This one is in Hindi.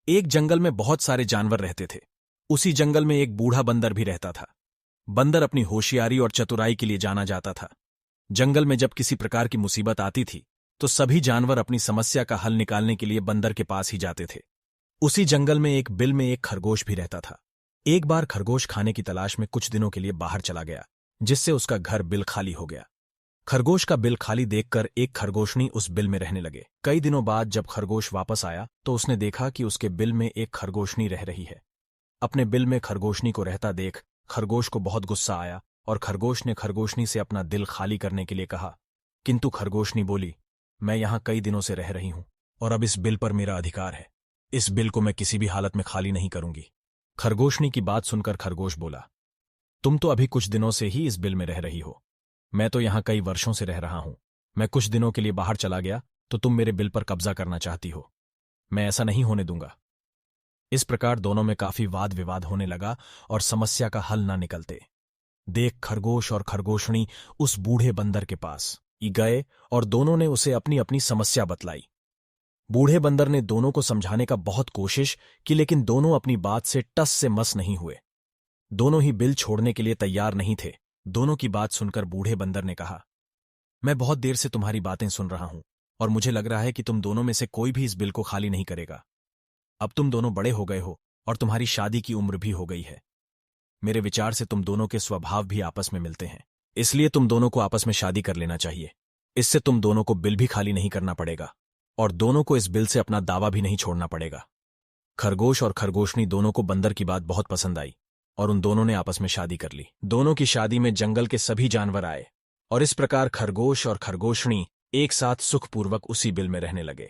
एक जंगल में बहुत सारे जानवर रहते थे। उसी जंगल में एक बूढ़ा बंदर भी रहता था। बंदर अपनी होशियारी और चतुराई के लिए जाना जाता था। जंगल में जब किसी प्रकार की मुसीबत आती थी तो सभी जानवर अपनी समस्या का हल निकालने के लिए बंदर के पास ही जाते थे। उसी जंगल में एक बिल में एक खरगोश भी रहता था। एक बार खरगोश खाने की तलाश में कुछ दिनों के लिए बाहर चला गया, जिससे उसका घर बिल खाली हो गया। खरगोश का बिल खाली देखकर एक खरगोशनी उस बिल में रहने लगे। कई दिनों बाद जब खरगोश वापस आया तो उसने देखा कि उसके बिल में एक खरगोशनी रह रही है। अपने बिल में खरगोशनी को रहता देख खरगोश को बहुत गुस्सा आया और खरगोश ने खरगोशनी से अपना दिल खाली करने के लिए कहा। किंतु खरगोशनी बोली, मैं यहां कई दिनों से रह रही हूं और अब इस बिल पर मेरा अधिकार है। इस बिल को मैं किसी भी हालत में खाली नहीं करूंगी। खरगोशनी की बात सुनकर खरगोश बोला, तुम तो अभी कुछ दिनों से ही इस बिल में रह रही हो। मैं तो यहां कई वर्षों से रह रहा हूं। मैं कुछ दिनों के लिए बाहर चला गया तो तुम मेरे बिल पर कब्जा करना चाहती हो। मैं ऐसा नहीं होने दूंगा। इस प्रकार दोनों में काफी वाद विवाद होने लगा और समस्या का हल ना निकलते देख खरगोश और खरगोशनी उस बूढ़े बंदर के पास गए और दोनों ने उसे अपनी अपनी समस्या बतलाई। बूढ़े बंदर ने दोनों को समझाने का बहुत कोशिश की, लेकिन दोनों अपनी बात से टस से मस नहीं हुए। दोनों ही बिल छोड़ने के लिए तैयार नहीं थे। दोनों की बात सुनकर बूढ़े बंदर ने कहा, मैं बहुत देर से तुम्हारी बातें सुन रहा हूं और मुझे लग रहा है कि तुम दोनों में से कोई भी इस बिल को खाली नहीं करेगा। अब तुम दोनों बड़े हो गए हो और तुम्हारी शादी की उम्र भी हो गई है। मेरे विचार से तुम दोनों के स्वभाव भी आपस में मिलते हैं, इसलिए तुम दोनों को आपस में शादी कर लेना चाहिए। इससे तुम दोनों को बिल भी खाली नहीं करना पड़ेगा और दोनों को इस बिल से अपना दावा भी नहीं छोड़ना पड़ेगा। खरगोश और खरगोशनी दोनों को बंदर की बात बहुत पसंद आई और उन दोनों ने आपस में शादी कर ली। दोनों की शादी में जंगल के सभी जानवर आए और इस प्रकार खरगोश और खरगोशनी एक साथ सुखपूर्वक उसी बिल में रहने लगे।